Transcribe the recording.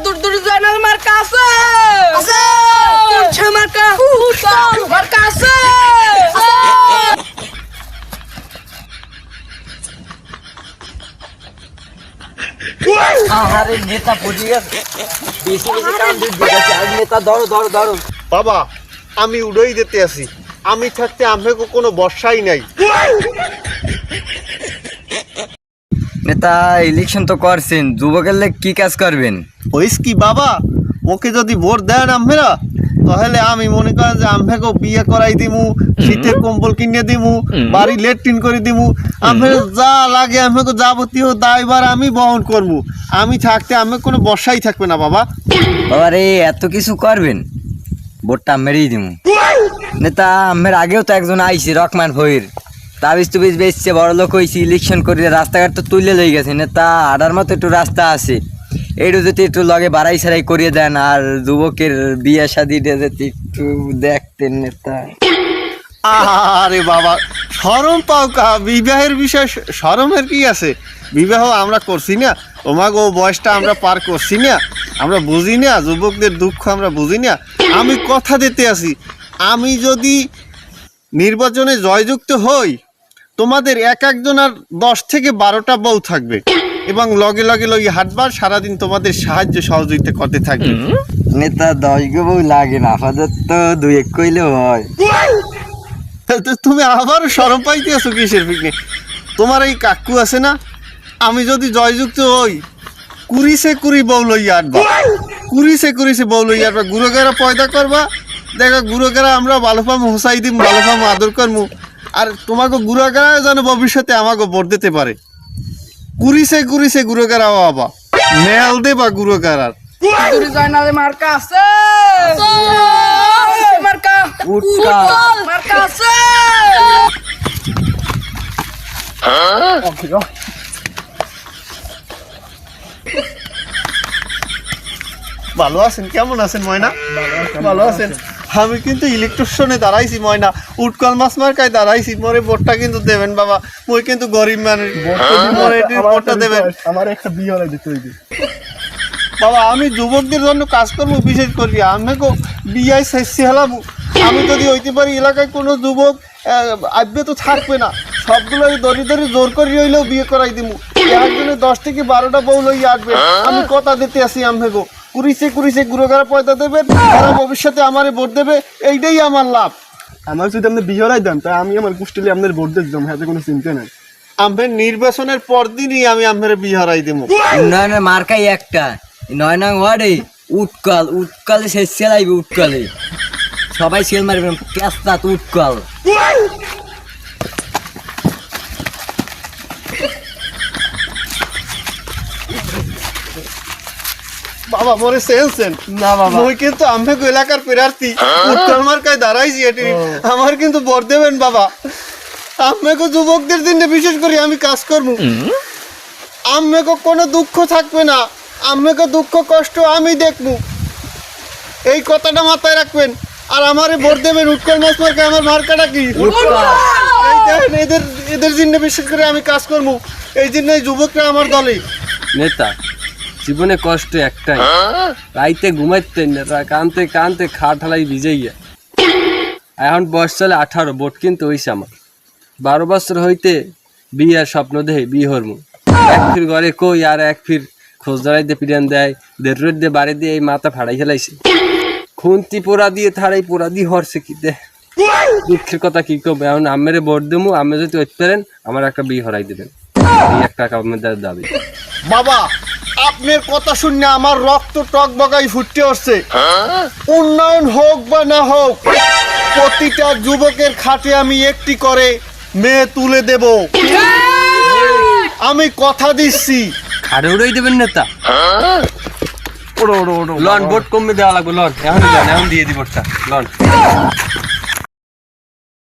দূর দূর জানার মার্কা আছে আছে কোনছে মার্কা মার্কা আছে আরে নেতা পড়ে গেছে বেশি বেশি কাম দিয়ে আর নেতা ধরো ধরো ধরো বাবা আমি উড়াই দিতে আসি আমি থাকতে আমাকে কোনো বর্ষাই নাই নেতা ইলেকশন তো করছেন যুবকের লেগ কি কাজ করবেন হইস কি বাবা ওকে যদি ভোট দেন আমরা তাহলে আমি মনে করেন যে আমাকে বিয়ে করাই দিমু শীতের কম্বল কিনে দিমু বাড়ি লেট্রিন করে দিমু আমাকে যা লাগে আমাকে যাবতীয় দায়ভার আমি বহন করবো আমি থাকতে আমি কোনো বর্ষাই থাকবে না বাবা বাবারে এত কিছু করবেন ভোটটা মেরেই দিব নেতা আমের আগেও তো একজন আইছে রকমান ভৈর তাবিজ তুবিজ বেচছে বড় লোক হয়েছে ইলেকশন করে রাস্তাঘাট তো তুলে লই গেছে নেতা আডার মতো একটু রাস্তা আছে এইটু যদি একটু লগে বাড়াই সারাই করিয়ে দেন আর যুবকের বিয়ে শাদি যদি একটু দেখতেন নেতা আরে বাবা শরম পাও কা বিবাহের বিষয় শরমের কি আছে বিবাহ আমরা করছি না তোমাকে ও বয়সটা আমরা পার করছি না আমরা বুঝি না যুবকদের দুঃখ আমরা বুঝি না আমি কথা দিতে আসি আমি যদি নির্বাচনে জয়যুক্ত হই তোমাদের এক একজনের 10 থেকে 12টা বউ থাকবে এবং লগে লগে লগে হাঁটবার সারাদিন তোমাদের সাহায্য সহযোগিতা করতে থাকবে নেতা 10 গো বউ লাগে না আপাতত 2-1 কইলে হয় তুমি আবার শরম পাইতে আছো কিসের পিকনিক তোমার এই কাকু আছে না আমি যদি জয়যুক্ত হই 20 বউ লইয়া আটবা 20 বউ লইয়া আটবা গুরুগারা পয়দা করবা দেখো গুরুগারা আমরা ভালো পামু হুসাই দিম ভালো পামু আদর করমু আর তোমাকে গুরুগারা যেন ভবিষ্যতে আমাকে ভোট দিতে পারে 20 গুরুগারা বাবা মেল দেবা গুরুগারার দূর জানার মার্কা আছে মার্কা উৎকাল মার্কা আছে ভালো আছেন কেমন আছেন ময়না ভালো আছেন আমি কিন্তু ইলেকট্রিশনে দাঁড়াইছি ময়না উটকল মাছ মার্কায় দাঁড়াইছি মরে ভোটটা কিন্তু দেবেন বাবা মই কিন্তু গরিব মানুষ ভোটটা দেবেন আমার একটা বিয়ে হলে দিতে হইবে বাবা আমি যুবকদের জন্য কাজ করবো বিশেষ করি আমাকে বিয়ায় শেষে হেলাবো আমি যদি হইতে পারি এলাকায় কোনো যুবক আসবে তো থাকবে না সবগুলো দরি দরি জোর করে হইলেও বিয়ে করাই দিব একজনে 10 থেকে 12টা বউ লইয়া আসবে আমি কথা দিতে আসি আমাকে 20 গুরুগারা পয়দা দেবেন তারা ভবিষ্যতে আমারে ভোট দেবে এইটাই আমার লাভ আমার যদি আপনি বিয়ে হলাই দেন তাই আমি আমার গোষ্ঠীলে আপনার ভোট দিতাম হাতে কোনো চিন্তা নাই আমার নির্বাচনের পরদিনই আমি আপনার বিয়ে হারাই দেবো উন্নয়নের মার্কাই একটা 9 নং ওয়ার্ডে উৎকাল উৎকালে শেষ সেলাইবে উৎকালে সবাই সেল মারবে কেস্তা উৎকাল বাবা মরে সেলছেন না বাবা মই কিন্তু আমাকে এলাকার প্রার্থী উত্তর মার্কায় দাঁড়াইছি এটি আমার কিন্তু ভোট দেবেন বাবা আমাকে যুবকদের জন্য বিশেষ করে আমি কাজ করবো আমাকে কোনো দুঃখ থাকবে না আমাকে দুঃখ কষ্ট আমি দেখবো এই কথাটা মাথায় রাখবেন আর আমারে ভোট দেবেন উৎকল মাছ মার্কা আমার মার্কাটা কি এই দেখেন এদের জন্য বিশেষ করে আমি কাজ করবো এই জন্য এই যুবকরা আমার দলে নেতা জীবনে কষ্ট একটাই রাইতে ঘুমাইতেন না কানতে কানতে খাট হালাই ভিজাইয়া এখন বয়স চলে 18 ভোট কিন্তু হইছে আমার 12 বছর হইতে বিয়ার স্বপ্ন দেহে বিয়ে হরমু এক ফির ঘরে কই আর এক ফির খোঁজ দাঁড়াইতে পিড়ান দেয় 1.5 রোড দিয়ে বাড়ি দিয়ে এই মাথা ফাড়াই ফেলাইছে খুন্তি পোড়া দিয়ে থাড়াই পোড়া দিয়ে হরছে কি দে দুঃখের কথা কি কব এখন আমেরে ভোট দেবো আমি যদি ওইতে পারেন আমার একটা বিয়ে হরাই দেবেন এই একটা কামের দাবি বাবা আপনার কথা শুনে আমার রক্ত টক বগাই ফুটতে আসছে উন্নয়ন হোক বা না হোক প্রতিটা যুবকের খাটে আমি একটি করে মেয়ে তুলে দেব আমি কথা দিচ্ছি খাড়ে উড়াই দেবেন নেতা লন ভোট কমে দেওয়া লাগবে লন এখন দিয়ে দি ভোটটা লন